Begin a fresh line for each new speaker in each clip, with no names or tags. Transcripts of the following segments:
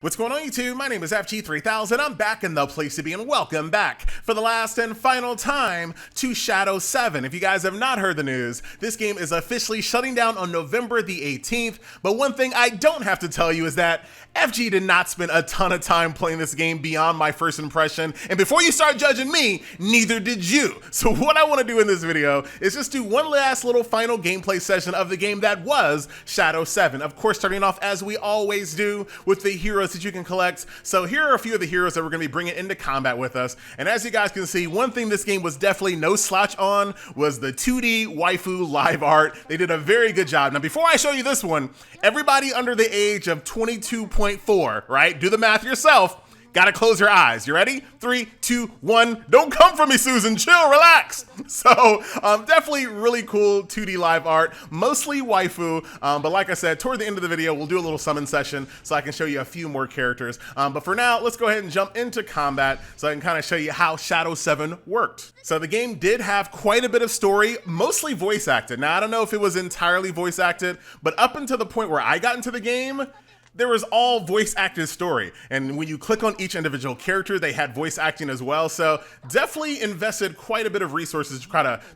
What's going on YouTube? My name is FG3000. I'm back in the place to be and welcome back for the last and final time to Shadow 7. If you guys have not heard the news, this game is officially shutting down on November the 18th. But one thing I don't have to tell you is that FG did not spend a ton of time playing this game beyond my first impression. And before you start judging me, neither did you. So what I want to do in this video is just do one last little final gameplay session of the game that was Shadow 7. Of course, starting off as we always do with the heroes that you can collect. So here are a few of the heroes that we're going to be bringing into combat with us. And as you guys can see, one thing this game was definitely no slouch on was the 2D waifu live art. They did a very good job. Now, before I show you this one, everybody under the age of 22.4, right? Do the math yourself. Gotta close your eyes. You ready? 3, 2, 1. Don't come for me, Susan. Chill, relax. So definitely really cool 2D live art, mostly waifu. But like I said, toward the end of the video, we'll do a little summon session so I can show you a few more characters. But for now, let's go ahead and jump into combat so I can kind of show you how Shadow 7 worked. So the game did have quite a bit of story, mostly voice acted. Now, I don't know if it was entirely voice acted, but up until the point where I got into the game, there was all voice acted story. And when you click on each individual character, they had voice acting as well. So definitely invested quite a bit of resources to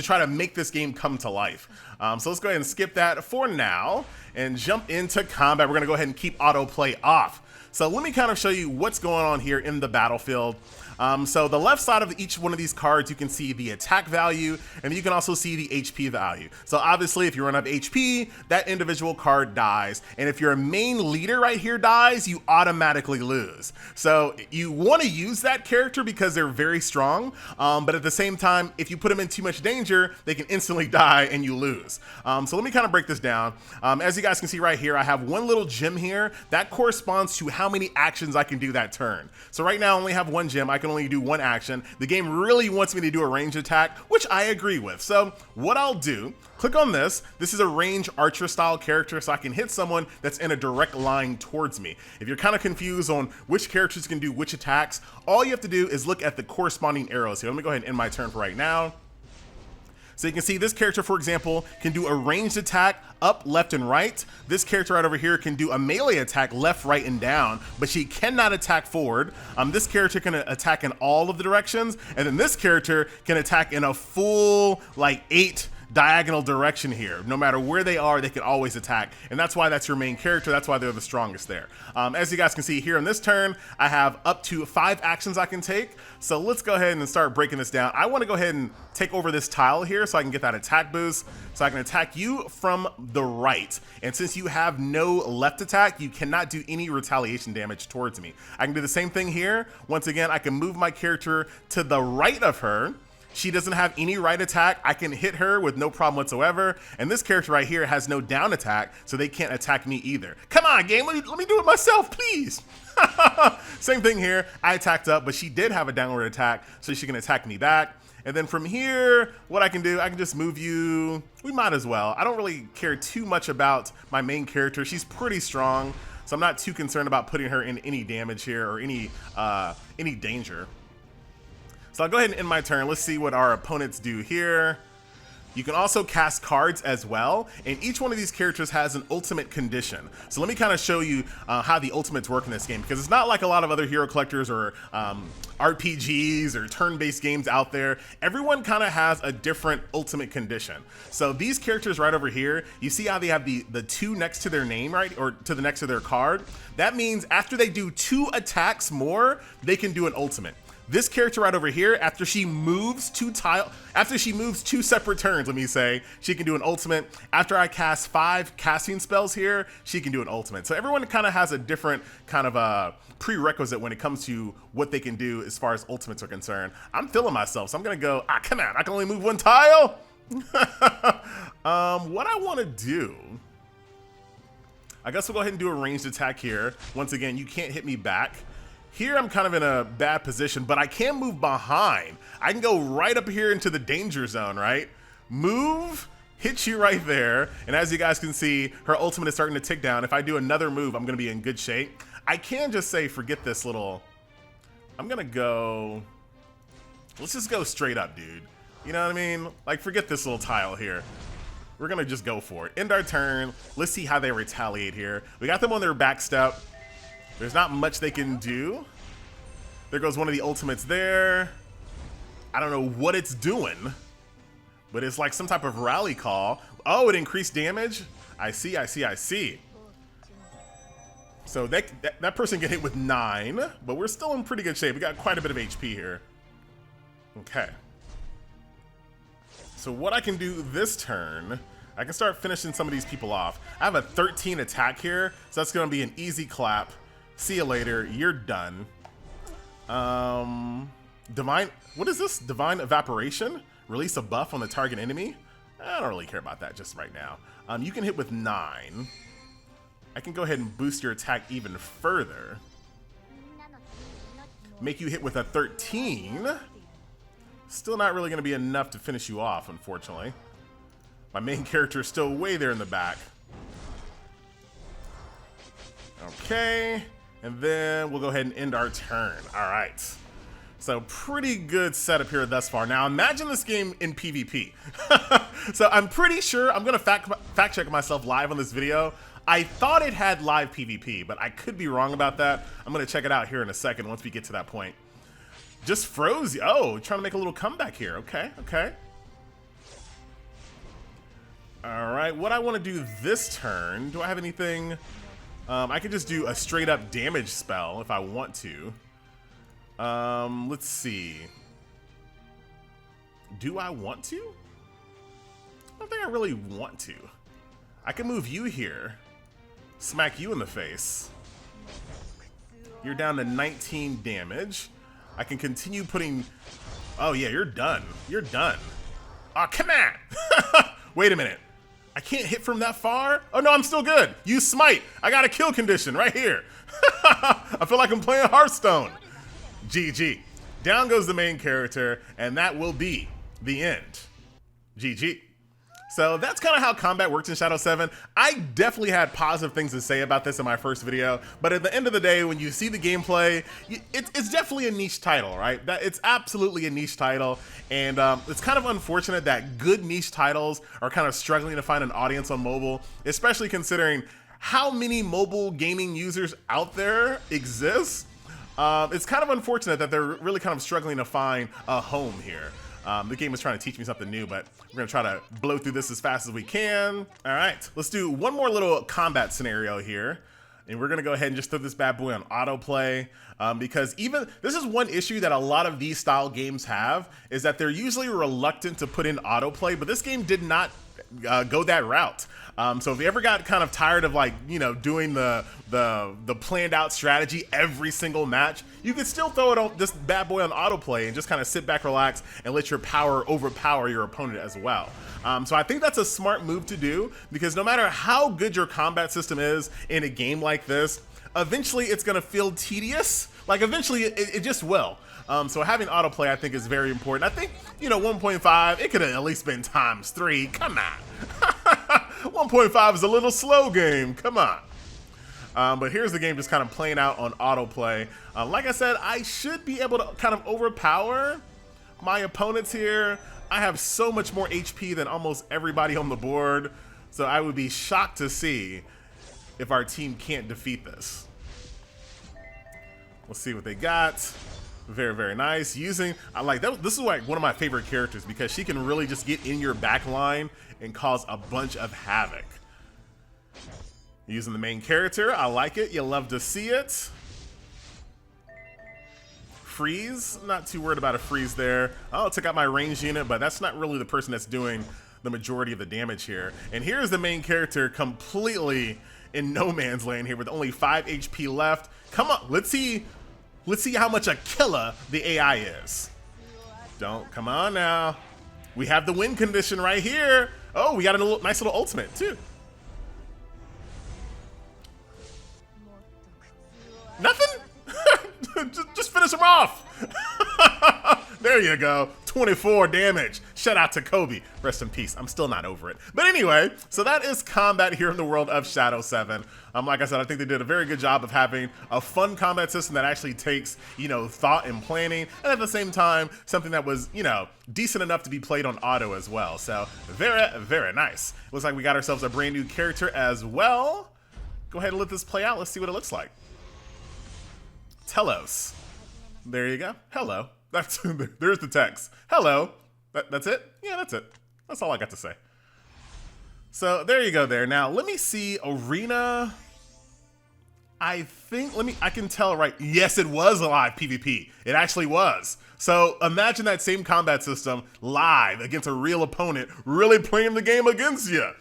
try to make this game come to life. So let's go ahead and skip that for now and jump into combat. We're gonna go ahead and keep autoplay off. So let me kind of show you what's going on here in the battlefield. So the left side of each one of these cards, you can see the attack value, and you can also see the HP value. So obviously, if you run out of HP, that individual card dies. And if your main leader right here dies, you automatically lose. So you want to use that character because they're very strong. But at the same time, if you put them in too much danger, they can instantly die and you lose. So let me kind of break this down. As you guys can see right here, I have one little gem here that corresponds to how many actions I can do that turn. So right now I only have one gem. I can only do one action. The game really wants me to do a ranged attack, which I agree with. So what I'll do, click on this. This is a range archer style character, so I can hit someone that's in a direct line towards me. If you're kind of confused on which characters can do which attacks, all you have to do is look at the corresponding arrows here. Let me go ahead and end my turn for right now. So you can see this character, for example, can do a ranged attack up, left, and right. This character right over here can do a melee attack left, right, and down, but she cannot attack forward. This character can attack in all of the directions, and then this character can attack in a full, like, 8 diagonal direction here. No matter where they are, they can always attack, and that's why that's your main character. That's why they're the strongest there. As you guys can see here in this turn, I have up to 5 actions I can take. So let's go ahead and start breaking this down. I want to go ahead and take over this tile here so I can get that attack boost. So I can attack you from the right. And since you have no left attack, you cannot do any retaliation damage towards me. I can do the same thing here. Once again, I can move my character to the right of her. She doesn't have any right attack. I can hit her with no problem whatsoever. And this character right here has no down attack, so they can't attack me either. Come on, game, let me do it myself, please. Same thing here. I attacked up, but she did have a downward attack, so she can attack me back. And then from here, what I can do, I can just move you. We might as well. I don't really care too much about my main character. She's pretty strong, so I'm not too concerned about putting her in any damage here or any danger. So I'll go ahead and end my turn. Let's see what our opponents do here. You can also cast cards as well, and each one of these characters has an ultimate condition. So let me kind of show you how the ultimates work in this game, because it's not like a lot of other hero collectors or RPGs or turn-based games out there. Everyone kind of has a different ultimate condition. So these characters right over here, you see how they have the 2 next to their name, right, or to the next to their card? That means after they do 2 attacks more, they can do an ultimate. This character right over here, after she moves 2 separate turns, let me say, she can do an ultimate. After I cast 5 casting spells here, she can do an ultimate. So everyone kind of has a different kind of prerequisite when it comes to what they can do as far as ultimates are concerned. I'm feeling myself, so I'm gonna go, come on, I can only move 1 tile? What I wanna do, I guess we'll go ahead and do a ranged attack here. Once again, you can't hit me back. Here I'm kind of in a bad position, but I can move behind. I can go right up here into the danger zone, right? Move, hit you right there. And as you guys can see, her ultimate is starting to tick down. If I do another move, I'm gonna be in good shape. I can just say, forget this little, I'm gonna go, let's just go straight up, dude. You know what I mean? Like, forget this little tile here. We're gonna just go for it. End our turn. Let's see how they retaliate here. We got them on their back step. There's not much they can do. There goes one of the ultimates there. I don't know what it's doing, but it's like some type of rally call. Oh, it increased damage? I see, I see, I see. So that person get hit with 9, but we're still in pretty good shape. We got quite a bit of HP here. Okay. So what I can do this turn, I can start finishing some of these people off. I have a 13 attack here, so that's gonna be an easy clap. See you later, you're done. Divine, what is this? Divine Evaporation? Release a buff on the target enemy? I don't really care about that just right now. You can hit with 9. I can go ahead and boost your attack even further. Make you hit with a 13. Still not really going to be enough to finish you off, unfortunately. My main character is still way there in the back. Okay, and then we'll go ahead and end our turn. All right. So pretty good setup here thus far. Now imagine this game in PvP. So I'm pretty sure, I'm going to fact check myself live on this video. I thought it had live PvP, but I could be wrong about that. I'm going to check it out here in a second once we get to that point. Just froze. Oh, trying to make a little comeback here. Okay, okay. All right, what I want to do this turn, do I have anything? I could just do a straight up damage spell if I want to. Let's see. Do I want to? I don't think I really want to. I can move you here. Smack you in the face. You're down to 19 damage. I can continue putting... Oh yeah, you're done. You're done. Oh, come on! Wait a minute. I can't hit from that far? Oh no, I'm still good. Use smite. I got a kill condition right here. I feel like I'm playing Hearthstone. GG. Down goes the main character, and that will be the end. GG. So that's kind of how combat works in Shadow 7. I definitely had positive things to say about this in my first video, but at the end of the day, when you see the gameplay, it's definitely a niche title, right? It's absolutely a niche title, and it's kind of unfortunate that good niche titles are kind of struggling to find an audience on mobile, especially considering how many mobile gaming users out there exist. It's kind of unfortunate that they're really kind of struggling to find a home here. The game is trying to teach me something new, but we're gonna try to blow through this as fast as we can. All right, let's do one more little combat scenario here. And we're gonna go ahead and just throw this bad boy on autoplay, because even, this is one issue that a lot of these style games have, is that they're usually reluctant to put in autoplay, but this game did not go that route. So if you ever got kind of tired of, like, you know, doing the planned out strategy every single match, you could still throw it on this bad boy on autoplay and just kind of sit back, relax, and let your power overpower your opponent as well. So I think that's a smart move to do, because no matter how good your combat system is in a game like this, eventually it's gonna feel tedious. Like, eventually it just will. So having autoplay, I think, is very important. I think, you know, 1.5, it could have at least been ×3. Come on. 1.5 is a little slow game. Come on. But here's the game just kind of playing out on autoplay. Like I said, I should be able to kind of overpower my opponents here. I have so much more HP than almost everybody on the board. So I would be shocked to see if our team can't defeat this. Let's see what they got. Very, very nice. Using, I like that. This is like one of my favorite characters, because she can really just get in your back line and cause a bunch of havoc. Using the main character, I like it. You love to see it. Freeze, not too worried about a freeze there. Oh, took out my ranged unit, but that's not really the person that's doing the majority of the damage here. And here's the main character completely in no man's land here with only 5 HP left. Come on, let's see how much a killer the AI is. Come on now. We have the win condition right here. Oh, we got a nice little ultimate too. Nothing? just finish him off. There you go. 24 damage. Shout out to Kobe. Rest in peace. I'm still not over it. But anyway, so that is combat here in the world of Shadow 7. Like I said, I think they did a very good job of having a fun combat system that actually takes, you know, thought and planning, and at the same time, something that was, you know, decent enough to be played on auto as well. So very, very nice. Looks like we got ourselves a brand new character as well. Go ahead and let this play out. Let's see what it looks like. Telos. There you go. Hello. That's there's the text. Hello. That's it? Yeah, that's it. That's all I got to say. So there you go there. Now let me see Arena. I think, I can tell right. Yes, it was a live PvP. It actually was. So imagine that same combat system live against a real opponent, really playing the game against you.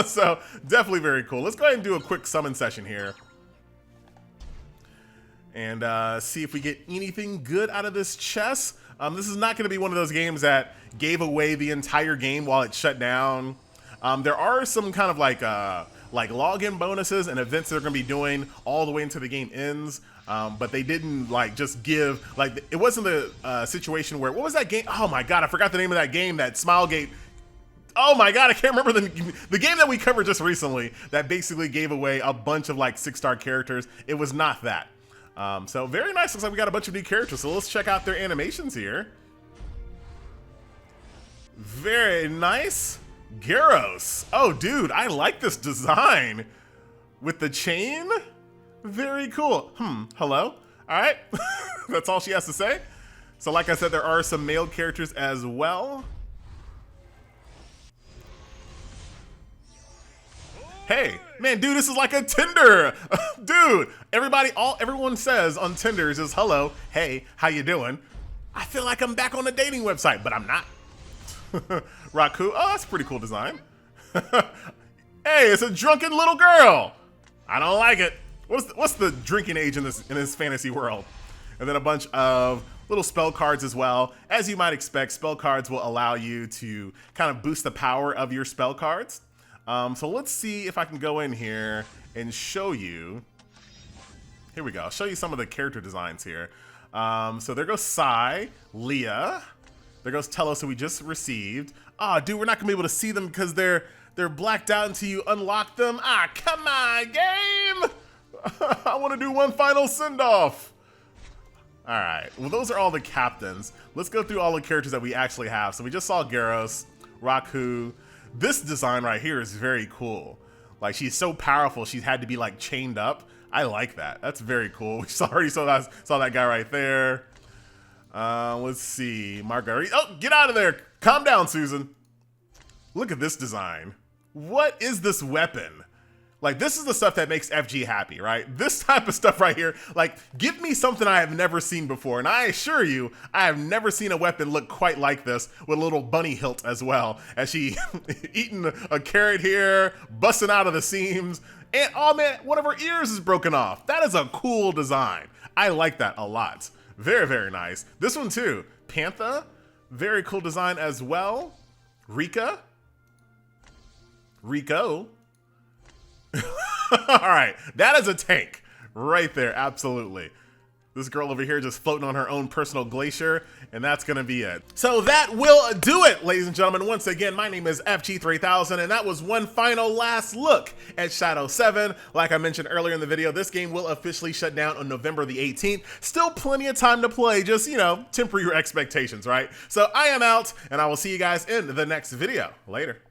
So definitely very cool. Let's go ahead and do a quick summon session here. And see if we get anything good out of this chest. This is not going to be one of those games that gave away the entire game while it shut down. There are some kind of like login bonuses and events they're going to be doing all the way until the game ends. But they didn't like just give, like, it wasn't the situation where, what was that game? Oh my God, I forgot the name of that game, that Smilegate. Oh my God, I can't remember the game that we covered just recently that basically gave away a bunch of like 6-star characters. It was not that. So very nice. Looks like we got a bunch of new characters. So let's check out their animations here. Very nice. Gyros. Oh, dude, I like this design with the chain. Very cool. Hello. All right. That's all she has to say. So like I said, there are some male characters as well. Hey, man, dude, this is like a Tinder. Dude, everyone says on Tinder is just hello, hey, how you doing? I feel like I'm back on a dating website, but I'm not. Raku, oh, that's a pretty cool design. Hey, it's a drunken little girl. I don't like it. What's the drinking age in this fantasy world? And then a bunch of little spell cards as well. As you might expect, spell cards will allow you to kind of boost the power of your spell cards. So let's see if I can go in here and show you. Here we go. I'll show you some of the character designs here. So there goes Sai, Leah. There goes Telos, who we just received. Ah, dude, we're not gonna be able to see them because they're blacked out until you unlock them. Ah, come on, game! I want to do one final send-off. All right. Well, those are all the captains. Let's go through all the characters that we actually have. So we just saw Gyros, Raku. This design right here is very cool. Like, she's so powerful, she's had to be like chained up. I like that. That's very cool. We already saw that guy right there. Let's see, Marguerite. Oh, get out of there! Calm down, Susan. Look at this design. What is this weapon? Like, this is the stuff that makes FG happy, right? This type of stuff right here. Like, give me something I have never seen before. And I assure you, I have never seen a weapon look quite like this with a little bunny hilt as well. As she eating a carrot here, busting out of the seams. And, oh man, one of her ears is broken off. That is a cool design. I like that a lot. Very, very nice. This one too. Panther. Very cool design as well. Rika. Rico. All right, that is a tank right there, absolutely. This girl over here just floating on her own personal glacier, and that's gonna be it. So that will do it, ladies and gentlemen. Once again, my name is FG3000, and that was one final last look at Shadow 7. Like I mentioned earlier in the video, this game will officially shut down on November the 18th. Still plenty of time to play, just, you know, temper your expectations, right? So I am out, and I will see you guys in the next video. Later.